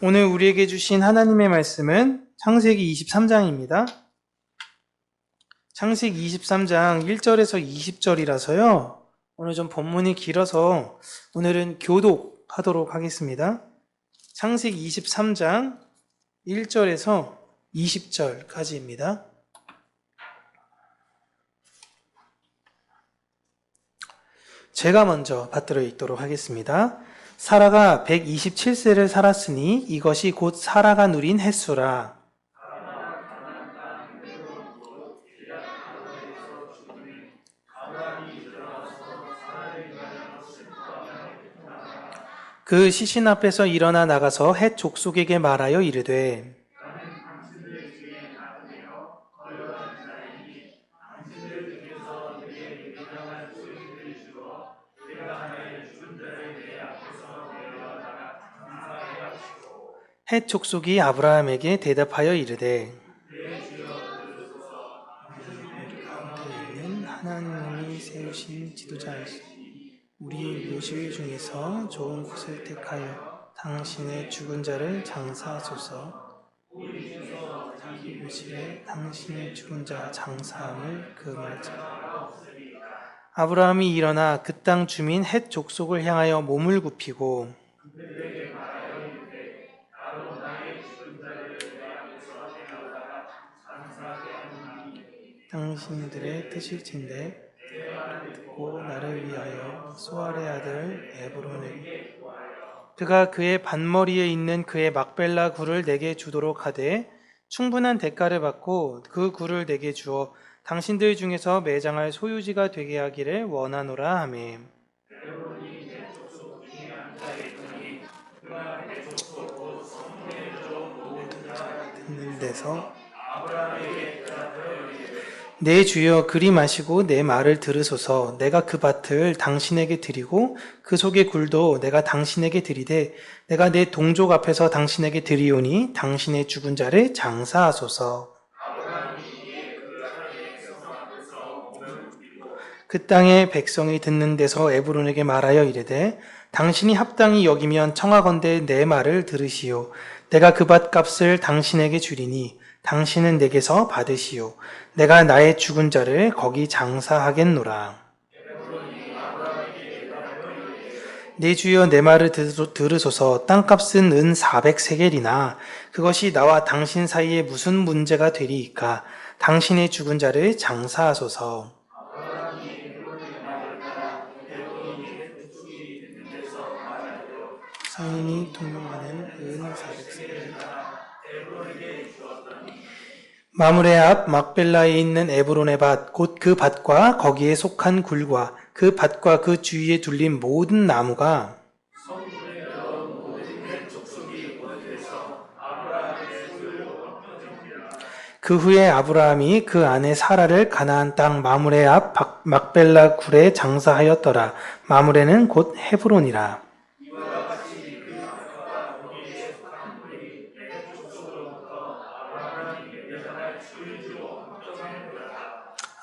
오늘 우리에게 주신 하나님의 말씀은 창세기 23장입니다. 창세기 23장 1절에서 20절이라서요. 오늘 좀 본문이 길어서 오늘은 교독하도록 하겠습니다. 창세기 23장 1절에서 20절까지입니다. 제가 먼저 받들어 읽도록 하겠습니다. 사라가 127세를 살았으니 이것이 곧 사라가 누린 햇수라. 그 시신 앞에서 일어나 나가서 헷 족속에게 말하여 이르되 헷 족속이 아브라함에게 대답하여 이르되 우리는 하나님이 세우신 지도자이시니 우리 묘실 중에서 좋은 곳을 택하여 당신의 죽은 자를 장사하소서. 묘실에 당신의 죽은 자 장사함을 금하자. 아브라함이 일어나 그 땅 주민 헷 족속을 향하여 몸을 굽히고 당신들의 뜻일진대 듣고 나를 위하여 수알의 아들 에브론에게 그가 그의 반머리에 있는 그의 막벨라 굴을 내게 주도록 하되 충분한 대가를 받고 그 굴을 내게 주어 당신들 중에서 매장할 소유지가 되게 하기를 원하노라 하매 듣는 데서 내 주여 그리 마시고 내 말을 들으소서. 내가 그 밭을 당신에게 드리고 그 속의 굴도 내가 당신에게 드리되 내가 내 동족 앞에서 당신에게 드리오니 당신의 죽은 자를 장사하소서. 그 땅의 백성이 듣는 데서 에브론에게 말하여 이르되 당신이 합당히 여기면 청하건대 내 말을 들으시오. 내가 그 밭값을 당신에게 주리니 당신은 내게서 받으시오. 내가 나의 죽은 자를 거기 장사하겠노라. 내 주여 내 말을 들으소서. 땅값은 은 400세겔이나 그것이 나와 당신 사이에 무슨 문제가 되리이까. 당신의 죽은 자를 장사하소서. 상인이 통용하는 은 400세겔이다. 마므레 앞 막벨라에 있는 에브론의 밭, 곧 그 밭과 거기에 속한 굴과 그 밭과 그 주위에 둘린 모든 나무가 그 후에 아브라함이 그 아내 사라를 가나안 땅 마므레 앞 막벨라 굴에 장사하였더라. 마므레는 곧 헤브론이라.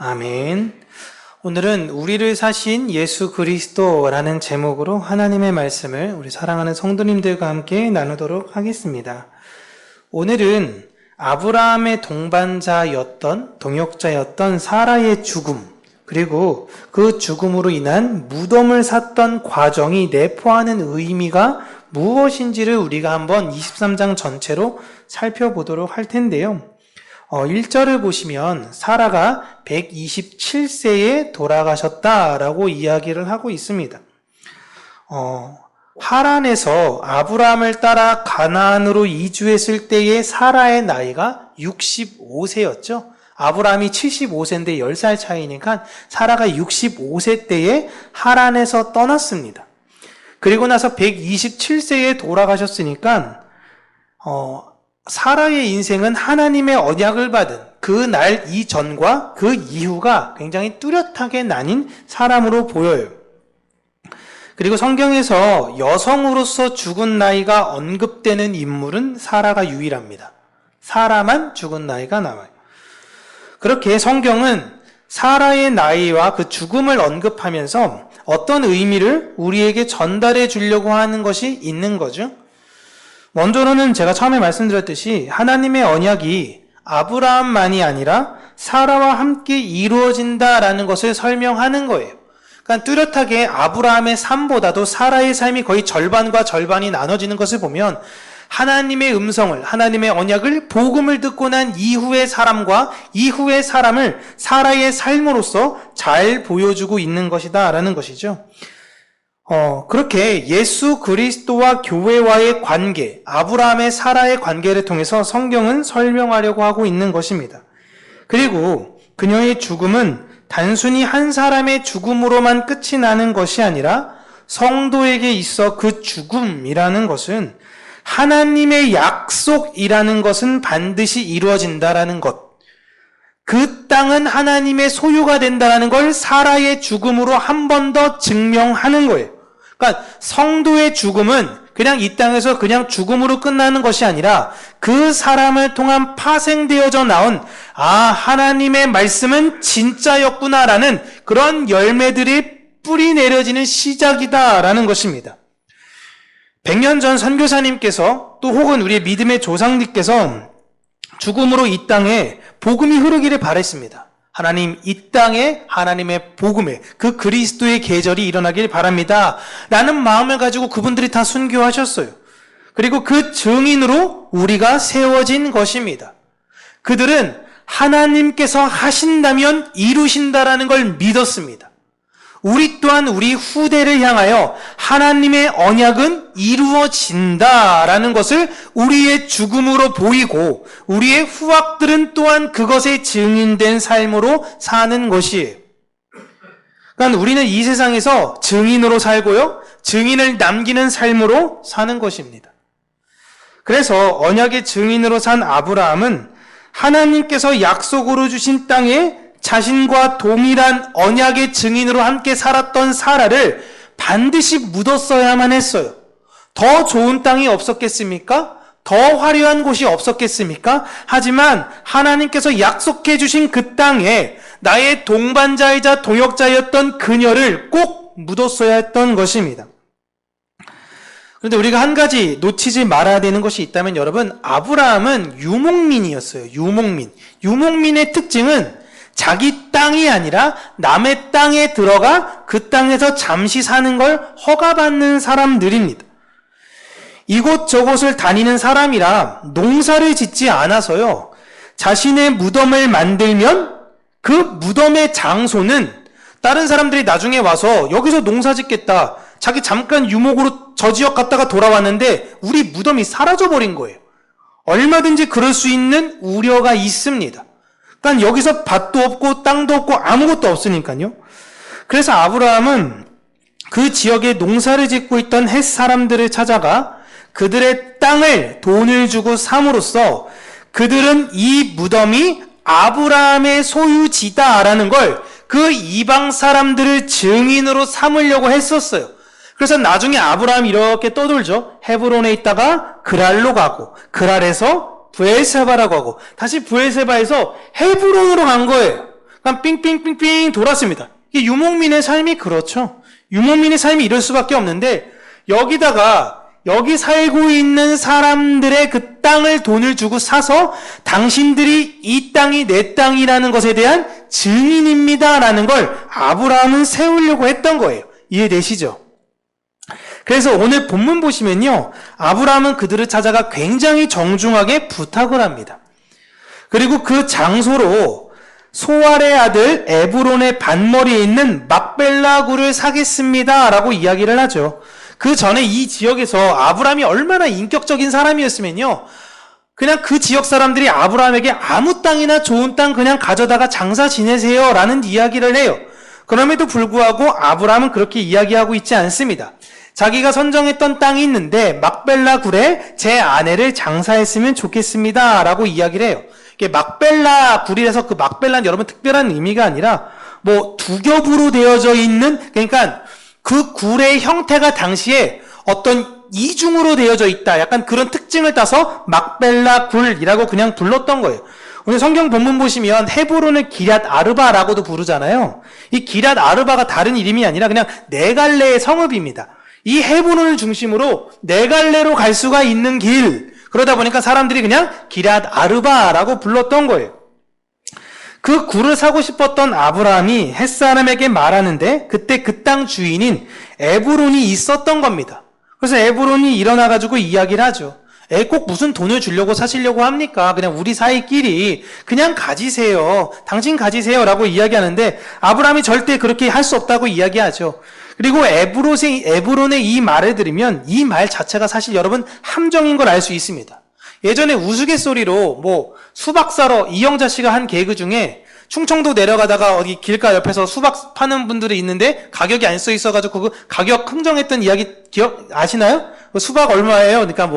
아멘. 오늘은 우리를 사신 예수 그리스도라는 제목으로 하나님의 말씀을 우리 사랑하는 성도님들과 함께 나누도록 하겠습니다. 오늘은 아브라함의 동반자였던, 동역자였던 사라의 죽음, 그리고 그 죽음으로 인한 무덤을 샀던 과정이 내포하는 의미가 무엇인지를 우리가 한번 23장 전체로 살펴보도록 할 텐데요. 1절을 보시면 사라가 127세에 돌아가셨다라고 이야기를 하고 있습니다. 하란에서 아브라함을 따라 가나안으로 이주했을 때의 사라의 나이가 65세였죠. 아브라함이 75세인데 10살 차이니까 사라가 65세 때에 하란에서 떠났습니다. 그리고 나서 127세에 돌아가셨으니까 사라의 인생은 하나님의 언약을 받은 그 날 이전과 그 이후가 굉장히 뚜렷하게 나뉜 사람으로 보여요. 그리고 성경에서 여성으로서 죽은 나이가 언급되는 인물은 사라가 유일합니다. 사라만 죽은 나이가 나와요. 그렇게 성경은 사라의 나이와 그 죽음을 언급하면서 어떤 의미를 우리에게 전달해 주려고 하는 것이 있는 거죠. 먼저로는 제가 처음에 말씀드렸듯이 하나님의 언약이 아브라함만이 아니라 사라와 함께 이루어진다라는 것을 설명하는 거예요. 그러니까 뚜렷하게 아브라함의 삶보다도 사라의 삶이 거의 절반과 절반이 나눠지는 것을 보면 하나님의 음성을, 하나님의 언약을, 복음을 듣고 난 이후의 사람과 이후의 사람을 사라의 삶으로서 잘 보여주고 있는 것이다 라는 것이죠. 그렇게 예수 그리스도와 교회와의 관계, 아브라함의 사라의 관계를 통해서 성경은 설명하려고 하고 있는 것입니다. 그리고 그녀의 죽음은 단순히 한 사람의 죽음으로만 끝이 나는 것이 아니라 성도에게 있어 그 죽음이라는 것은 하나님의 약속이라는 것은 반드시 이루어진다라는 것. 그 땅은 하나님의 소유가 된다는 걸 사라의 죽음으로 한 번 더 증명하는 거예요. 그러니까 성도의 죽음은 그냥 이 땅에서 그냥 죽음으로 끝나는 것이 아니라 그 사람을 통한 파생되어져 나온 하나님의 말씀은 진짜였구나라는 그런 열매들이 뿌리 내려지는 시작이다라는 것입니다. 100년 전 선교사님께서 또 혹은 우리의 믿음의 조상님께서 죽음으로 이 땅에 복음이 흐르기를 바랬습니다. 하나님, 이 땅에 하나님의 복음에 그 그리스도의 계절이 일어나길 바랍니다. 라는 마음을 가지고 그분들이 다 순교하셨어요. 그리고 그 증인으로 우리가 세워진 것입니다. 그들은 하나님께서 하신다면 이루신다라는 걸 믿었습니다. 우리 또한 우리 후대를 향하여 하나님의 언약은 이루어진다라는 것을 우리의 죽음으로 보이고 우리의 후학들은 또한 그것에 증인된 삶으로 사는 것이에요. 그러니까 우리는 이 세상에서 증인으로 살고요, 증인을 남기는 삶으로 사는 것입니다. 그래서 언약의 증인으로 산 아브라함은 하나님께서 약속으로 주신 땅에 자신과 동일한 언약의 증인으로 함께 살았던 사라를 반드시 묻었어야만 했어요. 더 좋은 땅이 없었겠습니까? 더 화려한 곳이 없었겠습니까? 하지만 하나님께서 약속해 주신 그 땅에 나의 동반자이자 동역자였던 그녀를 꼭 묻었어야 했던 것입니다. 그런데 우리가 한 가지 놓치지 말아야 되는 것이 있다면 여러분, 아브라함은 유목민이었어요. 유목민의 특징은 자기 땅이 아니라 남의 땅에 들어가 그 땅에서 잠시 사는 걸 허가받는 사람들입니다. 이곳저곳을 다니는 사람이라 농사를 짓지 않아서요, 자신의 무덤을 만들면 그 무덤의 장소는 다른 사람들이 나중에 와서 여기서 농사 짓겠다, 자기 잠깐 유목으로 저 지역 갔다가 돌아왔는데 우리 무덤이 사라져버린 거예요. 얼마든지 그럴 수 있는 우려가 있습니다. 그러니까 여기서 밭도 없고 땅도 없고 아무것도 없으니까요. 그래서 아브라함은 그 지역에 농사를 짓고 있던 헷 사람들을 찾아가 그들의 땅을 돈을 주고 삼으로써 그들은 이 무덤이 아브라함의 소유지다라는 걸 그 이방 사람들을 증인으로 삼으려고 했었어요. 그래서 나중에 아브라함이 이렇게 떠돌죠. 헤브론에 있다가 그랄로 가고, 그랄에서 브엘세바라고 하고, 다시 브엘세바에서 헤브론으로 간 거예요. 그러니까 삥삥삥삥 돌았습니다. 이게 유목민의 삶이 그렇죠. 유목민의 삶이 이럴 수밖에 없는데, 여기 살고 있는 사람들의 그 땅을 돈을 주고 사서 당신들이 이 땅이 내 땅이라는 것에 대한 증인입니다라는 걸 아브라함은 세우려고 했던 거예요. 이해되시죠? 그래서 오늘 본문 보시면요, 아브라함은 그들을 찾아가 굉장히 정중하게 부탁을 합니다. 그리고 그 장소로 소알의 아들 에브론의 밭머리에 있는 막벨라 굴을 사겠습니다라고 이야기를 하죠. 그 전에 이 지역에서 아브라함이 얼마나 인격적인 사람이었으면요, 그냥 그 지역 사람들이 아브라함에게 아무 땅이나 좋은 땅 그냥 가져다가 장사 지내세요 라는 이야기를 해요. 그럼에도 불구하고 아브라함은 그렇게 이야기하고 있지 않습니다. 자기가 선정했던 땅이 있는데 막벨라 굴에 제 아내를 장사했으면 좋겠습니다 라고 이야기를 해요. 이게 막벨라 굴이라서 그 막벨라는 여러분 특별한 의미가 아니라 뭐 두 겹으로 되어져 있는, 그러니까 그 굴의 형태가 당시에 어떤 이중으로 되어져 있다, 약간 그런 특징을 따서 막벨라 굴이라고 그냥 불렀던 거예요. 오늘 성경 본문 보시면 헤브론을 기럇 아르바라고도 부르잖아요. 이 기럇 아르바가 다른 이름이 아니라 그냥 네 갈래의 성읍입니다. 이 헤브론을 중심으로 네 갈래로 갈 수가 있는 길. 그러다 보니까 사람들이 그냥 기럇 아르바라고 불렀던 거예요. 그 굴을 사고 싶었던 아브라함이 햇사람에게 말하는데 그때 그 땅 주인인 에브론이 있었던 겁니다. 그래서 에브론이 일어나가지고 이야기를 하죠. 꼭 무슨 돈을 주려고 사시려고 합니까? 그냥 우리 사이끼리 그냥 가지세요. 당신 가지세요. 라고 이야기하는데 아브라함이 절대 그렇게 할 수 없다고 이야기하죠. 그리고 에브론의 이 말을 들으면 이 말 자체가 사실 여러분 함정인 걸 알 수 있습니다. 예전에 우스갯소리로 수박 사러 이영자 씨가 한 개그 중에 충청도 내려가다가 어디 길가 옆에서 수박 파는 분들이 있는데 가격이 안 써 있어가지고 그 가격 흥정했던 이야기 아시나요? 수박 얼마예요? 그러니까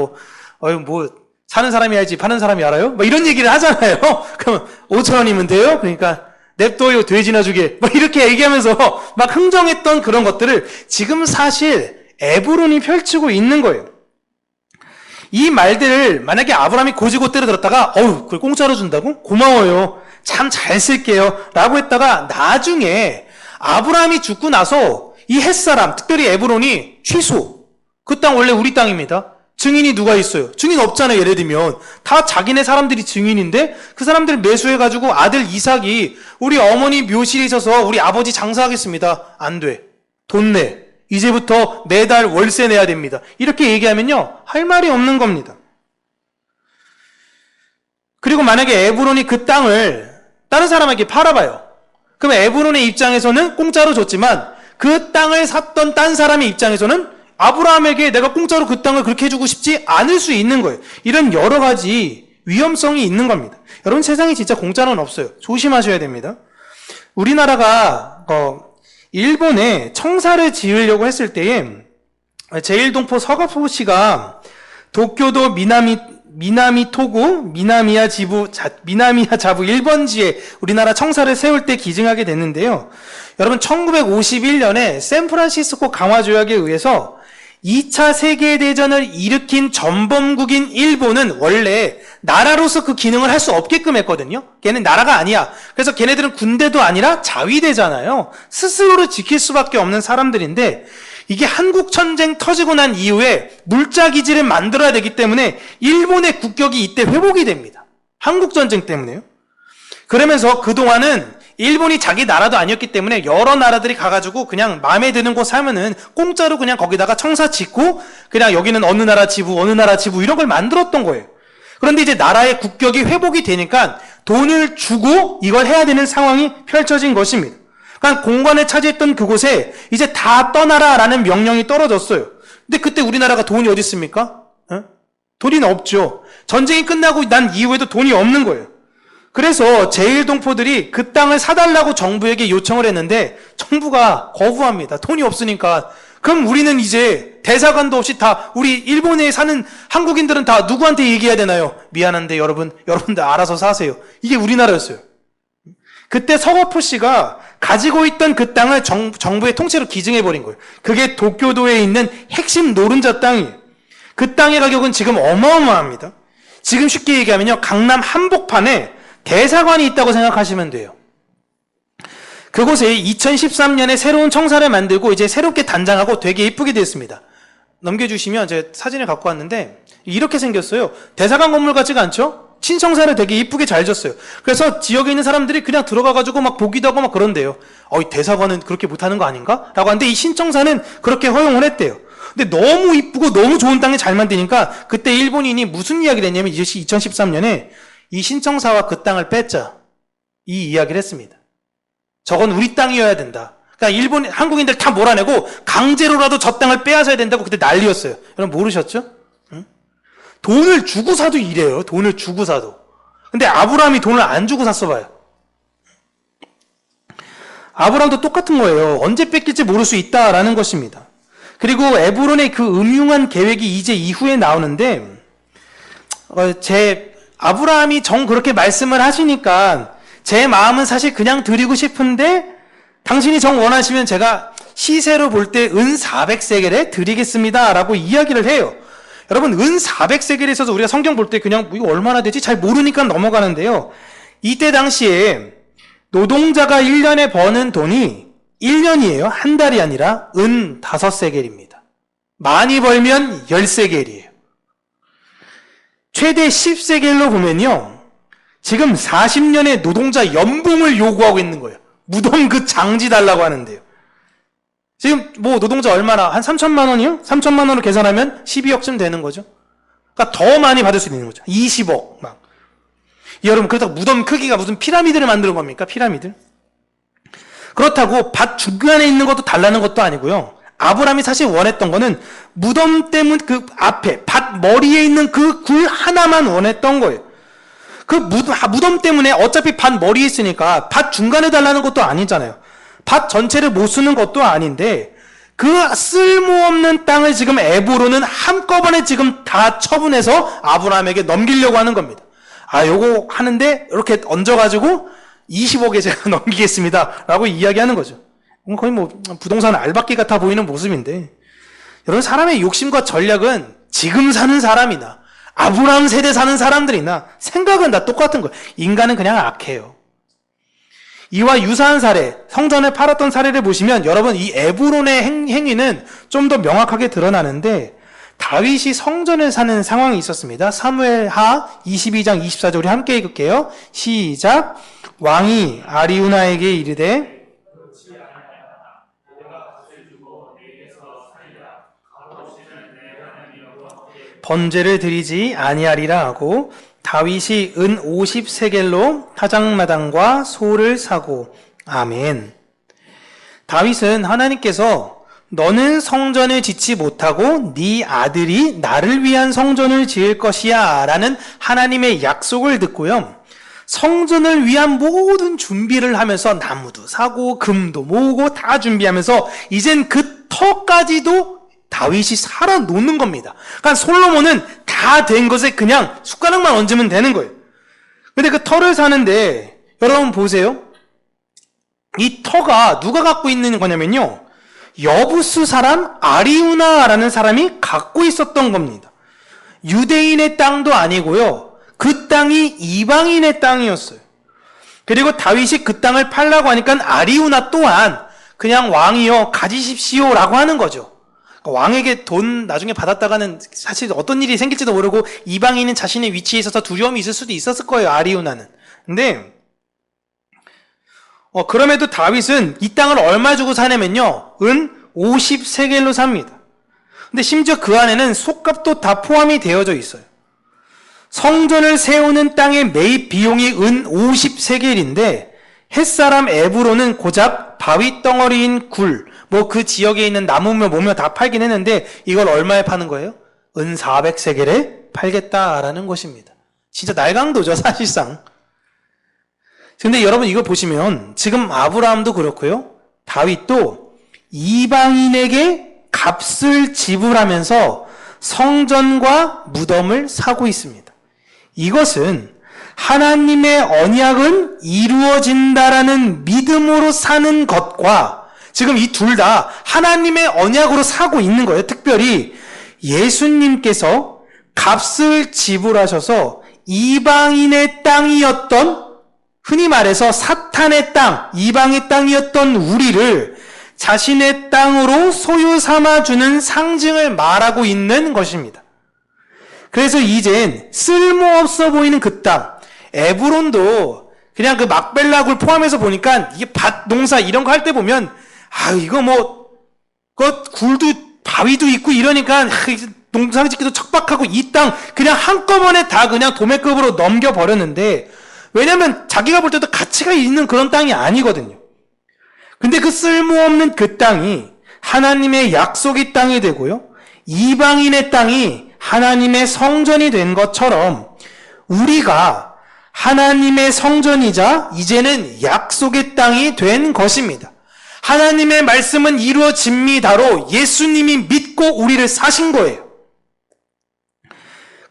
사는 사람이 알지 파는 사람이 알아요? 이런 얘기를 하잖아요. 그럼 5,000원이면 돼요? 그러니까 냅둬요 돼지나 주게 이렇게 얘기하면서 막 흥정했던 그런 것들을 지금 사실 에브론이 펼치고 있는 거예요. 이 말들을 만약에 아브라함이 고지고대로 들었다가 그걸 공짜로 준다고? 고마워요. 참 잘 쓸게요. 라고 했다가 나중에 아브라함이 죽고 나서 이 햇사람, 특별히 에브론이 취소. 그 땅 원래 우리 땅입니다. 증인이 누가 있어요? 증인 없잖아요. 예를 들면 다 자기네 사람들이 증인인데 그 사람들 매수해가지고 아들 이삭이 우리 어머니 묘실에 있어서 우리 아버지 장사하겠습니다. 안 돼. 돈 내. 이제부터 매달 월세 내야 됩니다. 이렇게 얘기하면요 할 말이 없는 겁니다. 그리고 만약에 에브론이 그 땅을 다른 사람에게 팔아봐요. 그럼 에브론의 입장에서는 공짜로 줬지만 그 땅을 샀던 딴 사람의 입장에서는 아브라함에게 내가 공짜로 그 땅을 그렇게 해주고 싶지 않을 수 있는 거예요. 이런 여러 가지 위험성이 있는 겁니다. 여러분 세상에 진짜 공짜는 없어요. 조심하셔야 됩니다. 우리나라가 일본에 청사를 지으려고 했을 때에 제1동포 서가포시가 도쿄도 미나미 토구 미나미야 자부 1번지에 우리나라 청사를 세울 때 기증하게 됐는데요. 여러분 1951년에 샌프란시스코 강화조약에 의해서 2차 세계대전을 일으킨 전범국인 일본은 원래 나라로서 그 기능을 할 수 없게끔 했거든요. 걔는 나라가 아니야. 그래서 걔네들은 군대도 아니라 자위대잖아요. 스스로를 지킬 수밖에 없는 사람들인데 이게 한국전쟁 터지고 난 이후에 물자기지를 만들어야 되기 때문에 일본의 국격이 이때 회복이 됩니다. 한국전쟁 때문에요. 그러면서 그동안은 일본이 자기 나라도 아니었기 때문에 여러 나라들이 가가지고 그냥 마음에 드는 곳 사면은 공짜로 그냥 거기다가 청사 짓고 그냥 여기는 어느 나라 지부 이런 걸 만들었던 거예요. 그런데 이제 나라의 국격이 회복이 되니까 돈을 주고 이걸 해야 되는 상황이 펼쳐진 것입니다. 그러니까 공간을 차지했던 그곳에 이제 다 떠나라라는 명령이 떨어졌어요. 근데 그때 우리나라가 돈이 어디 있습니까? 돈이 없죠. 전쟁이 끝나고 난 이후에도 돈이 없는 거예요. 그래서 제1동포들이 그 땅을 사달라고 정부에게 요청을 했는데 정부가 거부합니다. 돈이 없으니까. 그럼 우리는 이제 대사관도 없이 다 우리 일본에 사는 한국인들은 다 누구한테 얘기해야 되나요? 미안한데 여러분들 알아서 사세요. 이게 우리나라였어요. 그때 서거포 씨가 가지고 있던 그 땅을 정부의 통째로 기증해버린 거예요. 그게 도쿄도에 있는 핵심 노른자 땅이에요. 그 땅의 가격은 지금 어마어마합니다. 지금 쉽게 얘기하면요. 강남 한복판에 대사관이 있다고 생각하시면 돼요. 그곳에 2013년에 새로운 청사를 만들고 이제 새롭게 단장하고 되게 이쁘게 됐습니다. 넘겨주시면 제가 사진을 갖고 왔는데 이렇게 생겼어요. 대사관 건물 같지가 않죠? 신청사를 되게 이쁘게 잘 졌어요. 그래서 지역에 있는 사람들이 그냥 들어가가지고 막 보기도 하고 막 그런대요. 이 대사관은 그렇게 못하는 거 아닌가? 라고 하는데 이 신청사는 그렇게 허용을 했대요. 근데 너무 이쁘고 너무 좋은 땅에 잘 만드니까 그때 일본인이 무슨 이야기를 했냐면 2013년에 이 신청사와 그 땅을 뺐자. 이 이야기를 했습니다. 저건 우리 땅이어야 된다. 그러니까 한국인들 다 몰아내고 강제로라도 저 땅을 빼앗아야 된다고 그때 난리였어요. 여러분 모르셨죠? 응? 돈을 주고 사도 이래요. 돈을 주고 사도. 근데 아브라함이 돈을 안 주고 샀어 봐요. 아브라함도 똑같은 거예요. 언제 뺏길지 모를 수 있다라는 것입니다. 그리고 에브론의 그 음흉한 계획이 이제 이후에 나오는데 아브라함이 그렇게 말씀을 하시니까 제 마음은 사실 그냥 드리고 싶은데 당신이 원하시면 제가 시세로 볼 때 은 400세겔에 드리겠습니다 라고 이야기를 해요. 여러분 은 400세겔에 있어서 우리가 성경 볼 때 그냥 이거 얼마나 되지? 잘 모르니까 넘어가는데요. 이때 당시에 노동자가 1년에 버는 돈이 1년이에요. 한 달이 아니라 은 5세겔입니다. 많이 벌면 10세겔이에요. 최대 10세겔로 보면요. 지금 40년의 노동자 연봉을 요구하고 있는 거예요. 무덤 그 장지 달라고 하는데요. 지금 뭐 노동자 얼마나? 한 3천만 원이요? 3천만 원으로 계산하면 12억쯤 되는 거죠. 그러니까 더 많이 받을 수 있는 거죠. 20억 막. 여러분 그렇다고 무덤 크기가 무슨 피라미드를 만드는 겁니까? 피라미드? 그렇다고 밭 중간에 있는 것도 달라는 것도 아니고요. 아브라함이 사실 원했던 거는 무덤 때문 그 앞에 밭 머리에 있는 그 굴 하나만 원했던 거예요. 그 무덤 때문에 어차피 밭 머리에 있으니까 밭 중간에 달라는 것도 아니잖아요. 밭 전체를 못 쓰는 것도 아닌데 그 쓸모없는 땅을 지금 에브론은 한꺼번에 지금 다 처분해서 아브라함에게 넘기려고 하는 겁니다. 아, 요거 하는데 이렇게 얹어가지고 20억에 제가 넘기겠습니다 라고 이야기하는 거죠. 거의 뭐 부동산 알박기 같아 보이는 모습인데, 여러분 사람의 욕심과 전략은 지금 사는 사람이나 아브라함 세대 사는 사람들이나 생각은 다 똑같은 거예요. 인간은 그냥 악해요. 이와 유사한 사례, 성전을 팔았던 사례를 보시면 여러분 이 에브론의 행위는 좀 더 명확하게 드러나는데, 다윗이 성전을 사는 상황이 있었습니다. 사무엘하 22장 24절 우리 함께 읽을게요. 시작. 왕이 아리우나에게 이르되 번제를 드리지 아니하리라 하고 다윗이 은 50세겔로 타작마당과 소를 사고. 아멘. 다윗은 하나님께서 너는 성전을 짓지 못하고 네 아들이 나를 위한 성전을 지을 것이야 라는 하나님의 약속을 듣고요, 성전을 위한 모든 준비를 하면서 나무도 사고 금도 모으고 다 준비하면서 이젠 그 터까지도 다윗이 살아 놓는 겁니다. 그러니까 솔로몬은 다 된 것에 그냥 숟가락만 얹으면 되는 거예요. 근데 그 터를 사는데 여러분 보세요. 이 터가 누가 갖고 있는 거냐면요, 여부스 사람 아리우나라는 사람이 갖고 있었던 겁니다. 유대인의 땅도 아니고요, 그 땅이 이방인의 땅이었어요. 그리고 다윗이 그 땅을 팔라고 하니까 아리우나 또한 그냥 왕이여 가지십시오 라고 하는 거죠. 왕에게 돈 나중에 받았다가는 사실 어떤 일이 생길지도 모르고 이방인은 자신의 위치에 있어서 두려움이 있을 수도 있었을 거예요, 아리우나는. 근데 그럼에도 다윗은 이 땅을 얼마 주고 사냐면요, 은 50세겔로 삽니다. 근데 심지어 그 안에는 속값도 다 포함이 되어져 있어요. 성전을 세우는 땅의 매입 비용이 은 50세겔인데 햇사람 에브론은 고작 바위 덩어리인 굴, 뭐 그 지역에 있는 나무며 뭐며 다 팔긴 했는데 이걸 얼마에 파는 거예요? 은 400세겔에 팔겠다라는 것입니다. 진짜 날강도죠, 사실상. 근데 여러분 이거 보시면 지금 아브라함도 그렇고요, 다윗도 이방인에게 값을 지불하면서 성전과 무덤을 사고 있습니다. 이것은 하나님의 언약은 이루어진다라는 믿음으로 사는 것과 지금 이 둘 다 하나님의 언약으로 사고 있는 거예요. 특별히 예수님께서 값을 지불하셔서 이방인의 땅이었던, 흔히 말해서 사탄의 땅, 이방의 땅이었던 우리를 자신의 땅으로 소유 삼아주는 상징을 말하고 있는 것입니다. 그래서 이젠 쓸모없어 보이는 그 땅, 에브론도 그냥 그 막벨라굴 포함해서 보니까 이게 밭 농사 이런 거 할 때 보면 이거 뭐 그 굴도 바위도 있고 이러니까 농사 짓기도 척박하고 이 땅 그냥 한꺼번에 다 그냥 도매급으로 넘겨버렸는데, 왜냐면 자기가 볼 때도 가치가 있는 그런 땅이 아니거든요. 근데 그 쓸모없는 그 땅이 하나님의 약속의 땅이 되고요, 이방인의 땅이 하나님의 성전이 된 것처럼 우리가 하나님의 성전이자 이제는 약속의 땅이 된 것입니다. 하나님의 말씀은 이루어집니다로 예수님이 믿고 우리를 사신 거예요.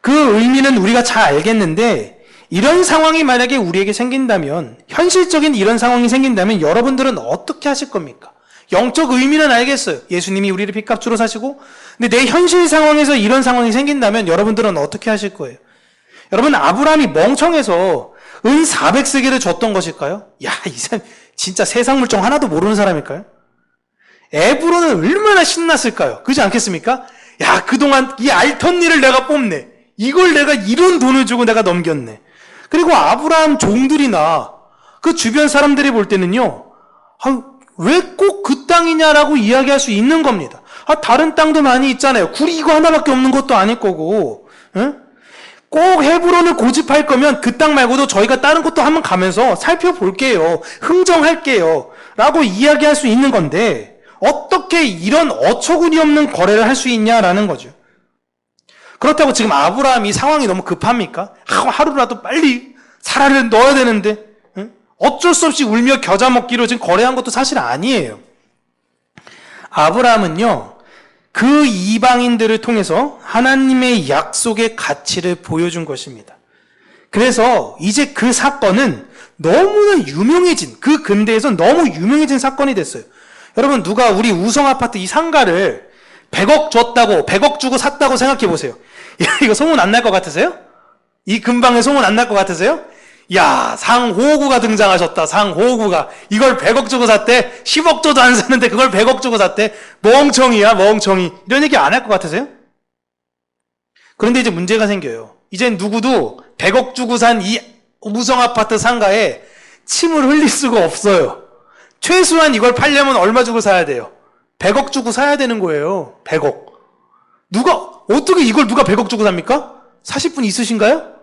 그 의미는 우리가 잘 알겠는데, 이런 상황이 만약에 우리에게 생긴다면, 현실적인 이런 상황이 생긴다면 여러분들은 어떻게 하실 겁니까? 영적 의미는 알겠어요. 예수님이 우리를 핏값으로 사시고. 근데 내 현실 상황에서 이런 상황이 생긴다면 여러분들은 어떻게 하실 거예요? 여러분, 아브라함이 멍청해서 은 400세겔을 줬던 것일까요? 이 사람 진짜 세상 물정 하나도 모르는 사람일까요? 에브론은 얼마나 신났을까요? 그렇지 않겠습니까? 야, 그동안 이 알턴니를 내가 뽑네. 이걸 내가 이런 돈을 주고 내가 넘겼네. 그리고 아브라함 종들이나 그 주변 사람들이 볼 때는요, 왜 꼭 그 땅이냐라고 이야기할 수 있는 겁니다. 다른 땅도 많이 있잖아요. 굴이 이거 하나밖에 없는 것도 아닐 거고, 응? 꼭 헤브론을 고집할 거면 그 땅 말고도 저희가 다른 곳도 한번 가면서 살펴볼게요. 흥정할게요. 라고 이야기할 수 있는 건데, 어떻게 이런 어처구니 없는 거래를 할 수 있냐라는 거죠. 그렇다고 지금 아브라함이 상황이 너무 급합니까? 하루라도 빨리 사라를 넣어야 되는데, 응? 어쩔 수 없이 울며 겨자 먹기로 지금 거래한 것도 사실 아니에요. 아브라함은요, 그 이방인들을 통해서 하나님의 약속의 가치를 보여준 것입니다. 그래서 이제 그 사건은 너무나 유명해진, 그 근대에서 너무 유명해진 사건이 됐어요. 여러분, 누가 우리 우성 아파트 이 상가를 100억 줬다고, 100억 주고 샀다고 생각해 보세요. 이거 소문 안 날 것 같으세요? 이 근방에 소문 안 날 것 같으세요? 야, 상호구가 등장하셨다. 상호구가 이걸 100억 주고 샀대. 10억 줘도 안 사는데 그걸 100억 주고 샀대. 멍청이야, 멍청이. 이런 얘기 안 할 것 같으세요? 그런데 이제 문제가 생겨요. 이젠 누구도 100억 주고 산 이 우성 아파트 상가에 침을 흘릴 수가 없어요. 최소한 이걸 팔려면 얼마 주고 사야 돼요? 100억 주고 사야 되는 거예요. 100억. 어떻게 이걸 누가 100억 주고 삽니까? 사실 분 있으신가요?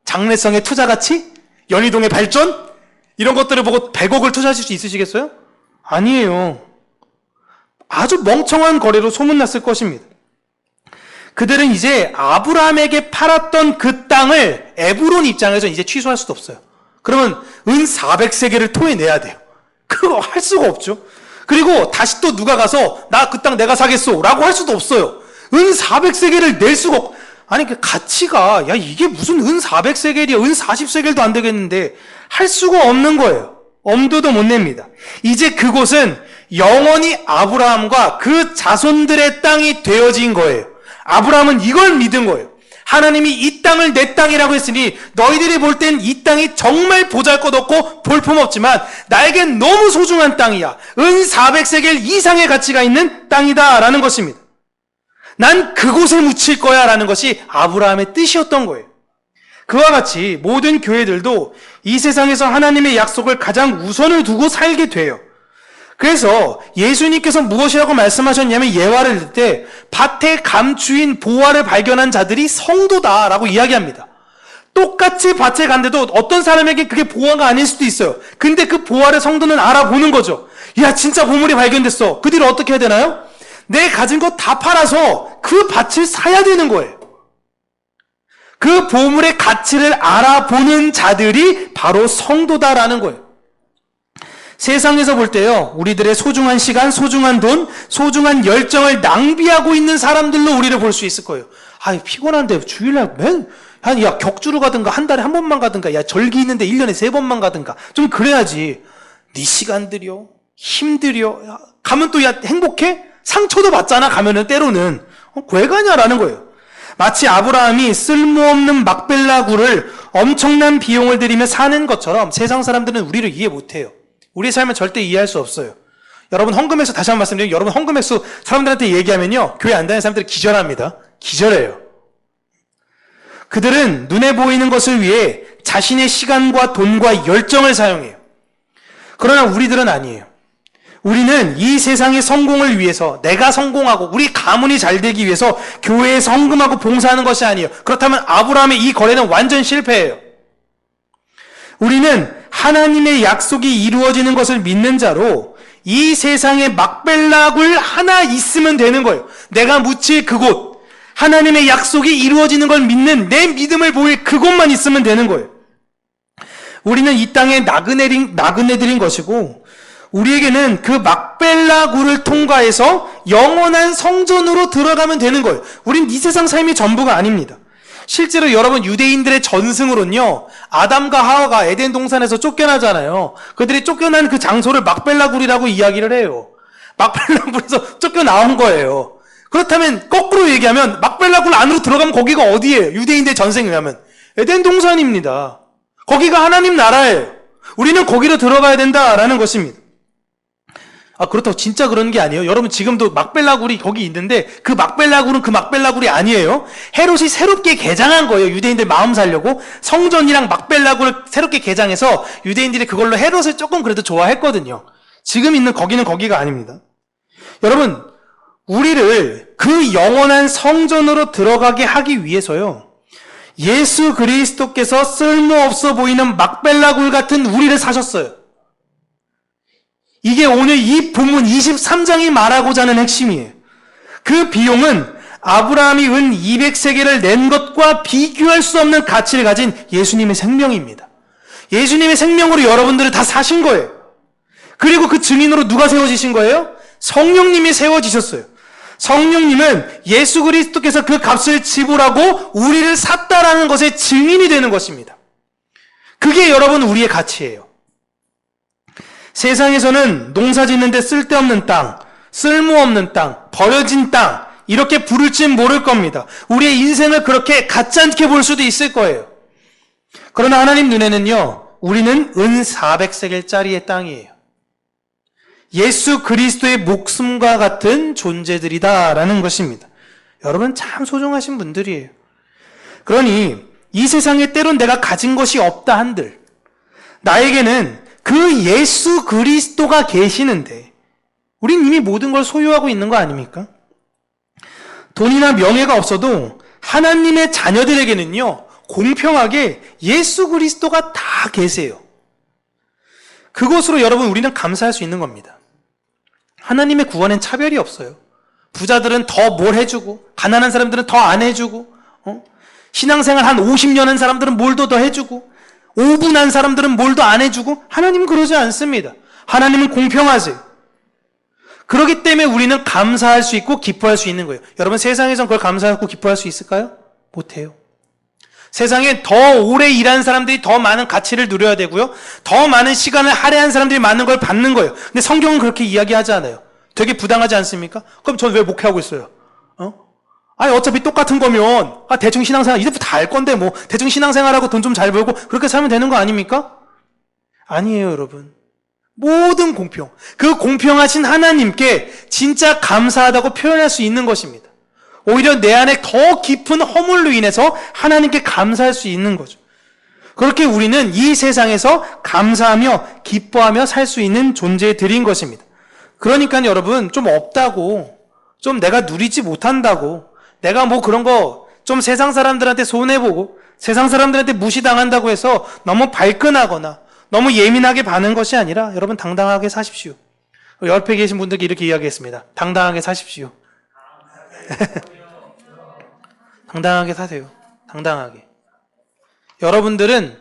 장래성의 투자 가치? 연희동의 발전? 이런 것들을 보고 100억을 투자하실 수 있으시겠어요? 아니에요. 아주 멍청한 거래로 소문났을 것입니다. 그들은 이제 아브라함에게 팔았던 그 땅을 에브론 입장에서 이제 취소할 수도 없어요. 그러면 은 400세겔을 토해내야 돼요. 그거 할 수가 없죠. 그리고 다시 또 누가 가서 나 그 땅 내가 사겠소 라고 할 수도 없어요. 은 400세겔을 낼 수가 아니 그 가치가 야 이게 무슨 은 400세겔이야. 은 40세겔도 안 되겠는데 할 수가 없는 거예요. 엄두도 못 냅니다. 이제 그곳은 영원히 아브라함과 그 자손들의 땅이 되어진 거예요. 아브라함은 이걸 믿은 거예요. 하나님이 이 땅을 내 땅이라고 했으니 너희들이 볼 땐 이 땅이 정말 보잘것없고 볼품없지만 나에겐 너무 소중한 땅이야. 은 400세겔 이상의 가치가 있는 땅이다 라는 것입니다. 난 그곳에 묻힐 거야 라는 것이 아브라함의 뜻이었던 거예요. 그와 같이 모든 교회들도 이 세상에서 하나님의 약속을 가장 우선을 두고 살게 돼요. 그래서 예수님께서 무엇이라고 말씀하셨냐면 예화를 들 때 밭의 감추인 보화를 발견한 자들이 성도다라고 이야기합니다. 똑같이 밭에 간데도 어떤 사람에게 그게 보화가 아닐 수도 있어요. 근데 그 보화를 성도는 알아보는 거죠. 야 진짜 보물이 발견됐어. 그 뒤로 어떻게 해야 되나요? 내 가진 거 다 팔아서 그 밭을 사야 되는 거예요. 그 보물의 가치를 알아보는 자들이 바로 성도다라는 거예요. 세상에서 볼 때요, 우리들의 소중한 시간, 소중한 돈, 소중한 열정을 낭비하고 있는 사람들로 우리를 볼 수 있을 거예요. 피곤한데 주일날 야 격주로 가든가 한 달에 한 번만 가든가 야 절기 있는데 1년에 3번만 가든가 좀 그래야지. 네 시간 들여, 힘 들여, 가면 또 야 행복해? 상처도 받잖아 가면은 때로는. 왜 가냐라는 거예요. 마치 아브라함이 쓸모없는 막벨라 굴을 엄청난 비용을 들이며 사는 것처럼 세상 사람들은 우리를 이해 못해요. 우리의 삶을 절대 이해할 수 없어요. 여러분 헌금액수 다시 한번 말씀드리면 여러분 헌금액수 사람들한테 얘기하면요 교회 안 다니는 사람들이 기절합니다. 기절해요. 그들은 눈에 보이는 것을 위해 자신의 시간과 돈과 열정을 사용해요. 그러나 우리들은 아니에요. 우리는 이 세상의 성공을 위해서 내가 성공하고 우리 가문이 잘 되기 위해서 교회에 헌금하고 봉사하는 것이 아니에요. 그렇다면 아브라함의 이 거래는 완전 실패예요. 우리는 하나님의 약속이 이루어지는 것을 믿는 자로 이 세상에 막벨락을 하나 있으면 되는 거예요. 내가 묻힐 그곳, 하나님의 약속이 이루어지는 걸 믿는 내 믿음을 보일 그곳만 있으면 되는 거예요. 우리는 이 땅에 나그네들인 것이고 우리에게는 그 막벨라굴을 통과해서 영원한 성전으로 들어가면 되는 거예요. 우린 이 세상 삶이 전부가 아닙니다. 실제로 여러분 유대인들의 전승으로는요 아담과 하와가 에덴 동산에서 쫓겨나잖아요. 그들이 쫓겨난 그 장소를 막벨라굴이라고 이야기를 해요. 막벨라굴에서 쫓겨나온 거예요. 그렇다면 거꾸로 얘기하면 막벨라굴 안으로 들어가면 거기가 어디예요? 유대인들의 전승에 의하면 에덴 동산입니다. 거기가 하나님 나라예요. 우리는 거기로 들어가야 된다라는 것입니다. 그렇다고 진짜 그러는 게 아니에요. 여러분 지금도 막벨라굴이 거기 있는데 그 막벨라굴은 그 막벨라굴이 아니에요. 헤롯이 새롭게 개장한 거예요. 유대인들 마음 살려고 성전이랑 막벨라굴을 새롭게 개장해서 유대인들이 그걸로 헤롯을 조금 그래도 좋아했거든요. 지금 있는 거기는 거기가 아닙니다. 여러분 우리를 그 영원한 성전으로 들어가게 하기 위해서요. 예수 그리스도께서 쓸모없어 보이는 막벨라굴 같은 우리를 사셨어요. 이게 오늘 이 본문 23장이 말하고자 하는 핵심이에요. 그 비용은 아브라함이 은 200세겔을 낸 것과 비교할 수 없는 가치를 가진 예수님의 생명입니다. 예수님의 생명으로 여러분들을 다 사신 거예요. 그리고 그 증인으로 누가 세워지신 거예요? 성령님이 세워지셨어요. 성령님은 예수 그리스도께서 그 값을 지불하고 우리를 샀다라는 것의 증인이 되는 것입니다. 그게 여러분 우리의 가치예요. 세상에서는 농사 짓는데 쓸데없는 땅, 쓸모없는 땅, 버려진 땅 이렇게 부를진 모를 겁니다. 우리의 인생을 그렇게 가짜않게 볼 수도 있을 거예요. 그러나 하나님 눈에는요, 우리는 은 400세겔짜리의 땅이에요. 예수 그리스도의 목숨과 같은 존재들이다라는 것입니다. 여러분 참 소중하신 분들이에요. 그러니 이 세상에 때론 내가 가진 것이 없다 한들 나에게는 그 예수 그리스도가 계시는데 우린 이미 모든 걸 소유하고 있는 거 아닙니까? 돈이나 명예가 없어도 하나님의 자녀들에게는요, 공평하게 예수 그리스도가 다 계세요. 그것으로 여러분 우리는 감사할 수 있는 겁니다. 하나님의 구원엔 차별이 없어요. 부자들은 더 뭘 해주고 가난한 사람들은 더 안 해주고 신앙생활 한 50년 한 사람들은 뭘 더 해주고 5분 한 사람들은 뭘 더 안 해주고 하나님은 그러지 않습니다. 하나님은 공평하세요. 그렇기 때문에 우리는 감사할 수 있고 기뻐할 수 있는 거예요. 여러분 세상에선 그걸 감사하고 기뻐할 수 있을까요? 못해요. 세상에 더 오래 일한 사람들이 더 많은 가치를 누려야 되고요. 더 많은 시간을 할애한 사람들이 많은 걸 받는 거예요. 근데 성경은 그렇게 이야기하지 않아요. 되게 부당하지 않습니까? 그럼 전 왜 목회하고 있어요? 아니 어차피 똑같은 거면 대충 신앙생활 이제부터 다 알 건데 뭐 대충 신앙생활하고 돈 좀 잘 벌고 그렇게 살면 되는 거 아닙니까? 아니에요, 여러분. 모든 공평, 그 공평하신 하나님께 진짜 감사하다고 표현할 수 있는 것입니다. 오히려 내 안에 더 깊은 허물로 인해서 하나님께 감사할 수 있는 거죠. 그렇게 우리는 이 세상에서 감사하며 기뻐하며 살 수 있는 존재들인 것입니다. 그러니까 여러분 좀 없다고, 좀 내가 누리지 못한다고, 내가 뭐 그런 거 좀 세상 사람들한테 손해보고 세상 사람들한테 무시당한다고 해서 너무 발끈하거나 너무 예민하게 반응 것이 아니라 여러분 당당하게 사십시오. 옆에 계신 분들께 이렇게 이야기했습니다. 당당하게 사십시오. 당당하게 사세요. 당당하게. 여러분들은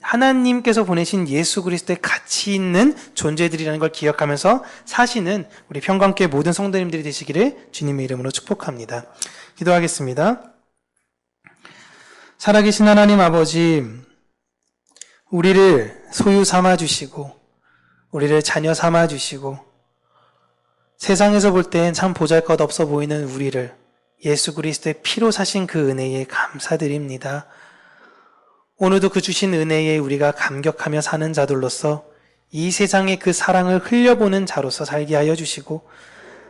하나님께서 보내신 예수 그리스도의 가치 있는 존재들이라는 걸 기억하면서 사시는 우리 평강교회 모든 성도님들이 되시기를 주님의 이름으로 축복합니다. 기도하겠습니다. 살아계신 하나님 아버지, 우리를 소유 삼아주시고 우리를 자녀 삼아주시고 세상에서 볼 땐 참 보잘것없어 보이는 우리를 예수 그리스도의 피로 사신 그 은혜에 감사드립니다. 오늘도 그 주신 은혜에 우리가 감격하며 사는 자들로서 이 세상의 그 사랑을 흘려보는 자로서 살게 하여 주시고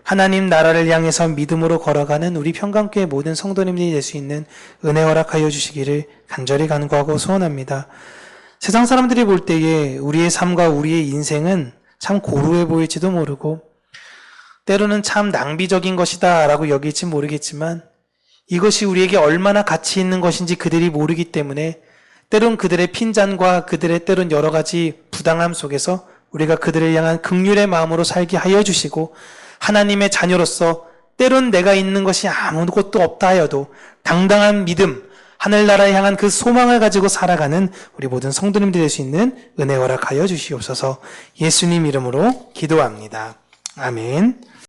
하나님 나라를 향해서 믿음으로 걸어가는 우리 평강교회 모든 성도님들이 될 수 있는 은혜 허락하여 주시기를 간절히 간구하고 소원합니다. 세상 사람들이 볼 때에 우리의 삶과 우리의 인생은 참 고루해 보일지도 모르고 때로는 참 낭비적인 것이다 라고 여길지 모르겠지만 이것이 우리에게 얼마나 가치 있는 것인지 그들이 모르기 때문에 때론 그들의 핀잔과 그들의 때론 여러 가지 부당함 속에서 우리가 그들을 향한 긍휼의 마음으로 살게 하여 주시고 하나님의 자녀로서 때론 내가 있는 것이 아무것도 없다 하여도 당당한 믿음, 하늘나라에 향한 그 소망을 가지고 살아가는 우리 모든 성도님들이 될 수 있는 은혜 허락하여 주시옵소서. 예수님 이름으로 기도합니다. 아멘.